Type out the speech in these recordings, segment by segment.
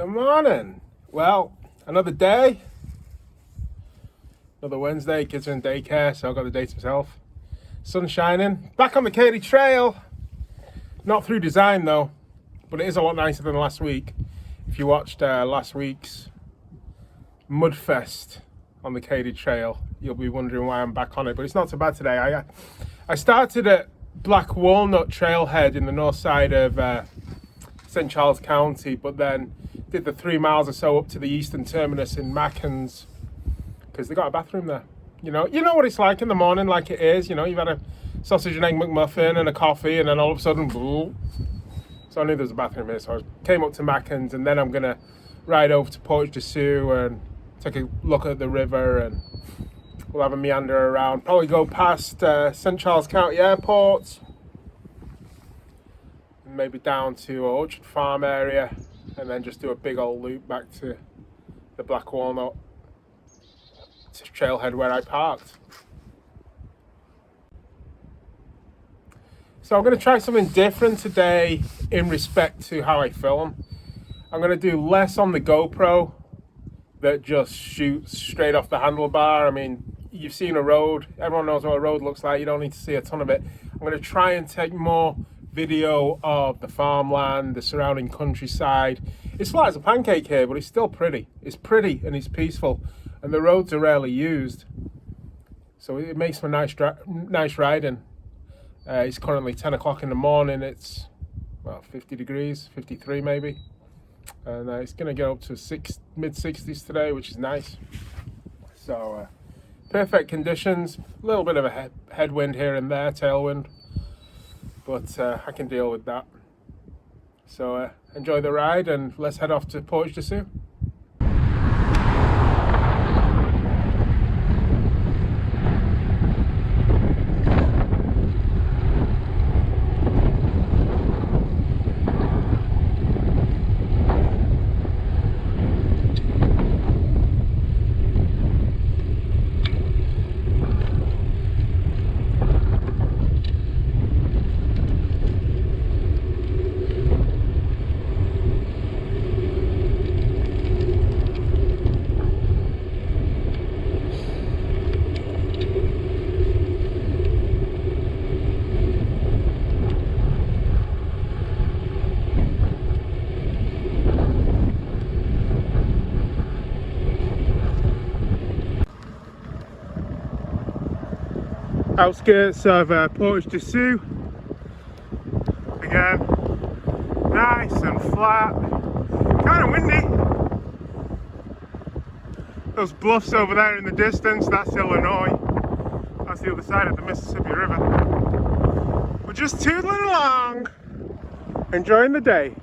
Good morning. Well, another day. Another Wednesday. Kids are in daycare, so I've got the day to myself. Sun shining. Back on the Katy Trail. Not through design though, but it is a lot nicer than last week. If you watched last week's Mudfest on the Katy Trail, you'll be wondering why I'm back on it, but it's not so bad today. I started at Black Walnut trailhead in the north side of St. Charles County, but then did the 3 miles or so up to the eastern terminus in Mackens because they got a bathroom there. You know what it's like in the morning, like it is. You've had a sausage and egg McMuffin and a coffee, and then all of a sudden, boo. So I knew there was a bathroom here, so I came up to Mackens, and then I'm gonna ride over to Portage Des Sioux and take a look at the river, and we'll have a meander around. Probably go past St. Charles County Airport, and maybe down to Orchard Farm area, and then just do a big old loop back to the Black Walnut trailhead where I parked. So I'm going to try something different today in respect to how I film. I'm going to do less on the GoPro that just shoots straight off the handlebar. I mean, you've seen a road. Everyone knows what a road looks like. You don't need to see a ton of it. I'm going to try and take more video of the farmland, the surrounding countryside. It's flat as a pancake here, but it's still pretty. It's pretty and it's peaceful, and the roads are rarely used, so it makes for nice riding. It's currently 10 o'clock in the morning. It's 50 degrees, 53 maybe, and it's going to get up to mid-60s today, which is nice. So perfect conditions. A little bit of a headwind here and there, tailwind, but I can deal with that. So enjoy the ride, and let's head off to Portage Des Sioux. Outskirts of Portage Des Sioux. Again, nice and flat, kind of windy. Those bluffs over there in the distance, that's Illinois. That's the other side of the Mississippi River. We're just tootling along, enjoying the day.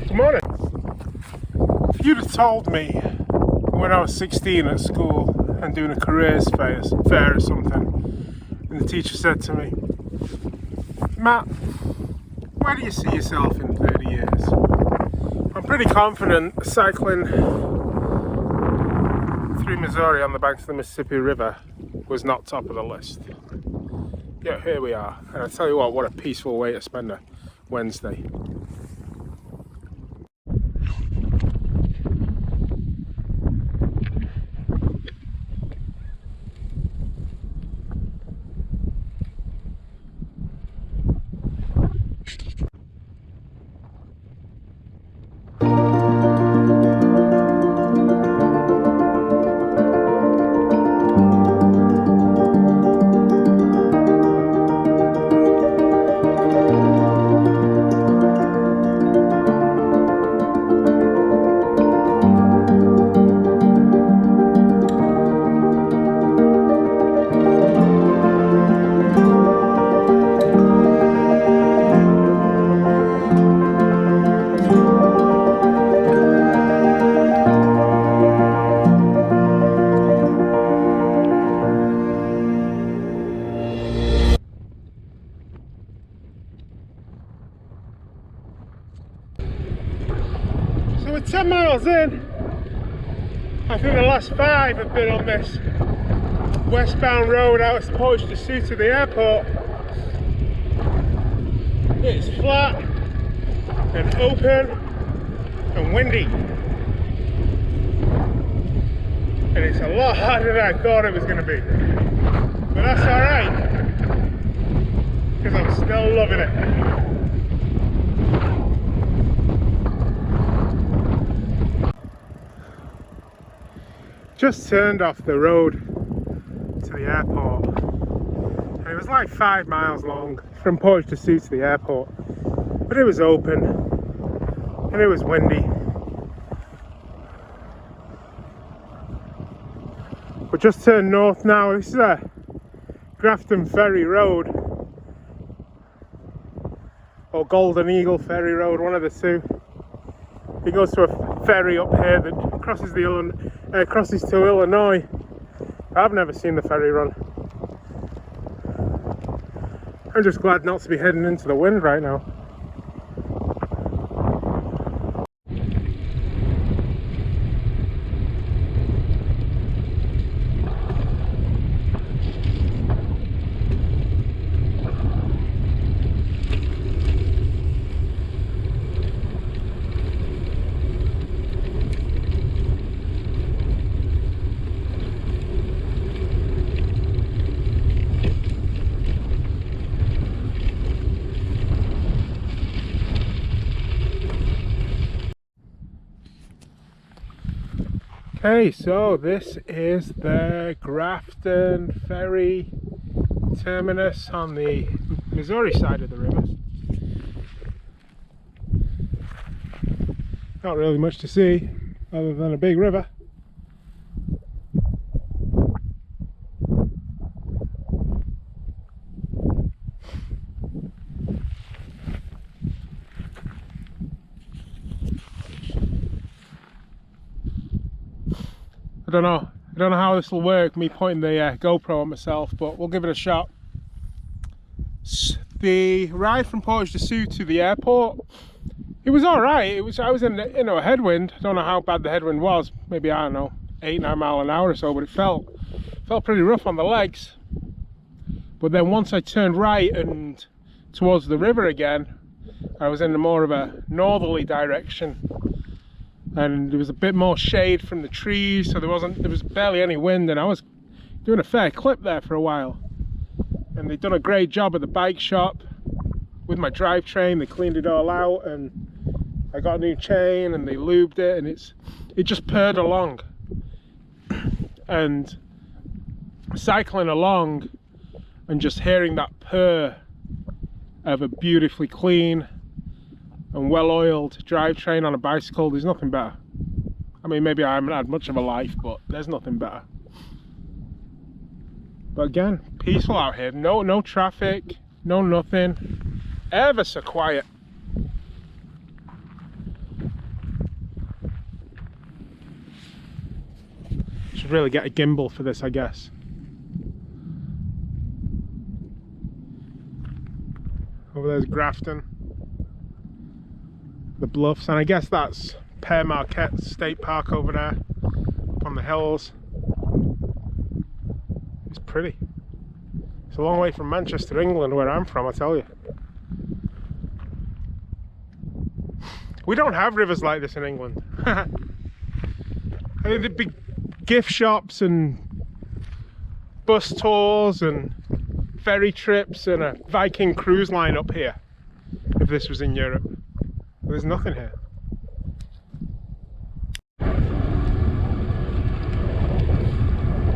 Good morning. If you'd have told me when I was 16 at school and doing a careers fair or something And the teacher said to me, Matt, where do you see yourself in 30 years? I'm pretty confident cycling through Missouri on the banks of the Mississippi River was not top of the list. Yet here we are, and I tell you what a peaceful way to spend a Wednesday. So we're 10 miles in. I think the last 5 have been on this westbound road out of Portage Des Sioux to the airport. It's flat and open and windy. And it's a lot harder than I thought it was going to be. But that's alright, because I'm still loving it. Just turned off the road to the airport, and it was like 5 miles long from Portage Des Sioux to the airport, but it was open and it was windy. We just turned north now. This is a Grafton Ferry Road, or Golden Eagle Ferry Road, one of the two. It goes to a ferry up here that crosses to Illinois. I've never seen the ferry run. I'm just glad not to be heading into the wind right now. Okay, so this is the Grafton Ferry Terminus on the Missouri side of the river. Not really much to see other than a big river. I don't know how this will work, me pointing the GoPro at myself, but we'll give it a shot. The ride from Portage Des Sioux to the airport, it was alright. I was in a headwind. I don't know how bad the headwind was, maybe, I don't know, 8-9 miles an hour or so, but it felt pretty rough on the legs. But then once I turned right and towards the river again, I was in more of a northerly direction, and there was a bit more shade from the trees, so there was barely any wind, and I was doing a fair clip there for a while. And they'd done a great job at the bike shop with my drivetrain. They cleaned it all out, and I got a new chain, and they lubed it, and it just purred along. And cycling along and just hearing that purr of a beautifully clean and well-oiled drivetrain on a bicycle, there's nothing better. I mean, maybe I haven't had much of a life, but there's nothing better. But again, peaceful out here. No traffic, no nothing. Ever so quiet. Should really get a gimbal for this, I guess. Over there's Grafton, the bluffs, and I guess that's Pere Marquette State Park over there up on the hills. It's pretty. It's a long way from Manchester, England, where I'm from, I tell you. We don't have rivers like this in England. I think the big gift shops and bus tours and ferry trips and a Viking cruise line up here, if this was in Europe. There's nothing here.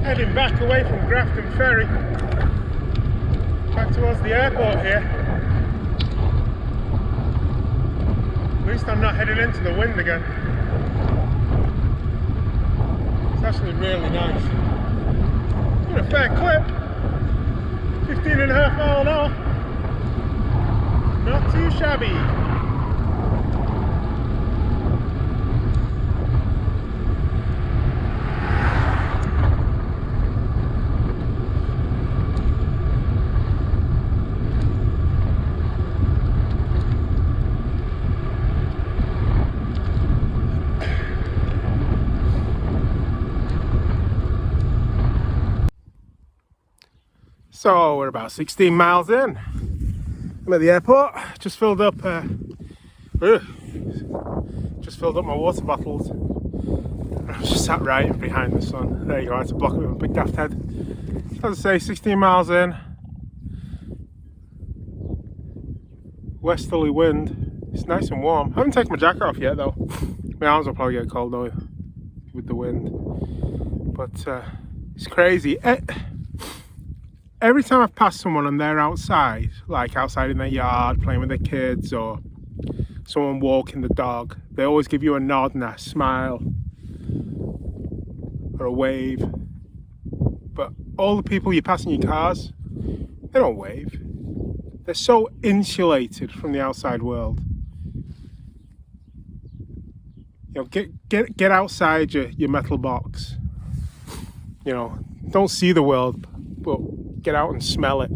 Heading back away from Grafton Ferry, back towards the airport here. At least I'm not heading into the wind again. It's actually really nice. Got a fair clip, 15.5 miles an hour. Not too shabby. So we're about 16 miles in. I'm at the airport. Just filled up my water bottles. I'm just sat right behind the sun. There you go. I had to block it with a big daft head. As I say, 16 miles in. Westerly wind. It's nice and warm. I haven't taken my jacket off yet though. My arms will probably get cold though with the wind. But it's crazy. Every time I've passed someone and they're outside, like outside in their yard playing with their kids, or someone walking the dog, they always give you a nod and a smile or a wave. But all the people you pass in your cars, they don't wave. They're so insulated from the outside world. You know, get outside your metal box. You know, don't see the world, but get out and smell it.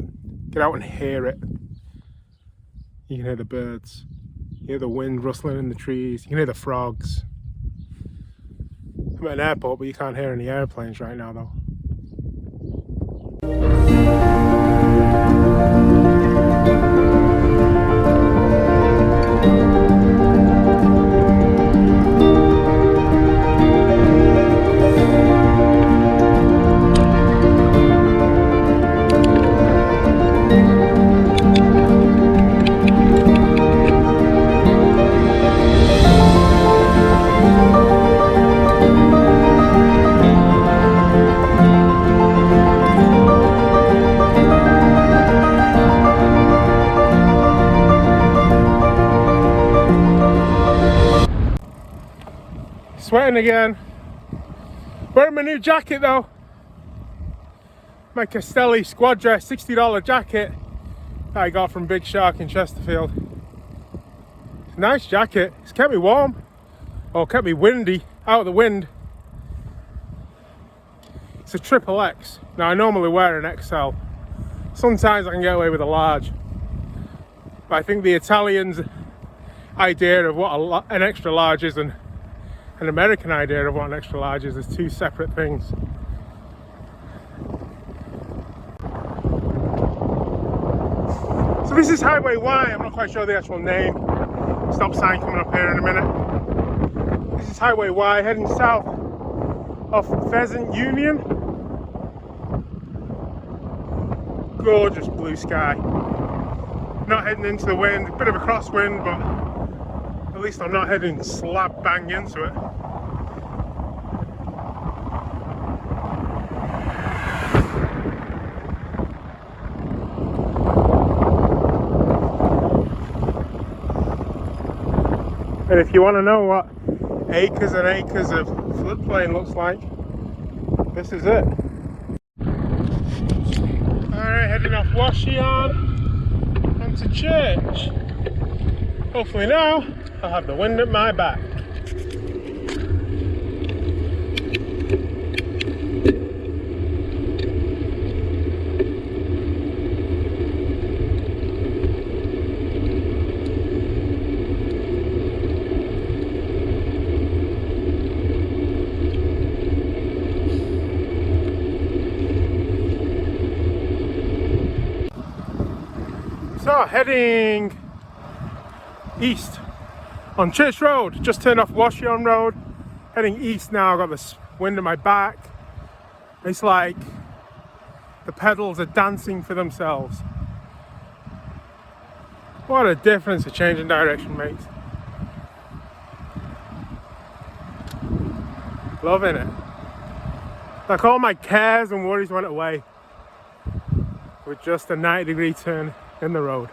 Get out and hear it. You can hear the birds. You hear the wind rustling in the trees. You can hear the frogs. I'm at an airport, but you can't hear any airplanes right now though. Sweating again. Wearing my new jacket though. My Castelli squad dress $60 jacket that I got from Big Shark in Chesterfield. It's a nice jacket. It's kept me warm. Or kept me windy, out of the wind. It's a XXX. Now I normally wear an XL. Sometimes I can get away with a large. But I think the Italians' idea of what an extra large is and an American idea of what an extra large is two separate things. So this is Highway Y. I'm not quite sure the actual name. Stop sign coming up here in a minute. This is Highway Y heading south off Pheasant Union. Gorgeous blue sky. Not heading into the wind, a bit of a crosswind, but at least I'm not heading slap bang into it. And if you want to know what acres and acres of floodplain looks like, this is it. Alright, heading off Washington onto church. Hopefully now I'll have the wind at my back. So heading east on Church Road. Just turned off Washington Road. Heading east now. I've got this wind in my back. It's like the pedals are dancing for themselves. What a difference a change in direction makes. Loving it. Like all my cares and worries went away with just a 90-degree turn in the road.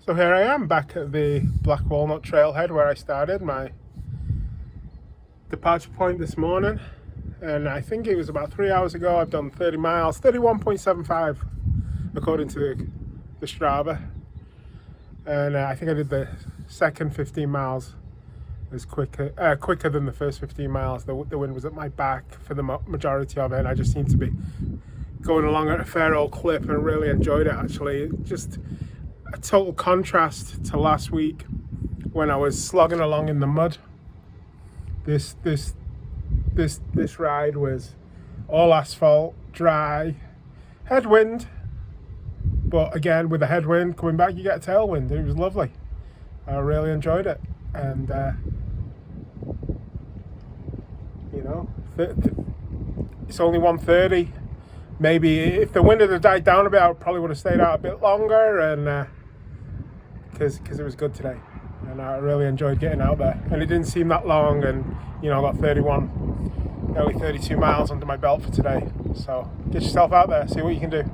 So here I am back at the Black Walnut trailhead where I started my departure point this morning, and I think it was about 3 hours ago. I've done 30 miles, 31.75 according to the Strava, and I think I did the second 15 miles as quicker than the first 15 miles. The wind was at my back for the majority of it, and I just seemed to be going along at a fair old clip and really enjoyed it actually. Just a total contrast to last week when I was slogging along in the mud. This ride was all asphalt, dry, headwind, but again with the headwind coming back you get a tailwind. It was lovely. I really enjoyed it, and you know, it's only 1:30. Maybe if the wind had died down a bit I probably would have stayed out a bit longer, and because it was good today and I really enjoyed getting out there, and it didn't seem that long, and you know, I got 31, nearly 32 miles under my belt for today. So get yourself out there, see what you can do.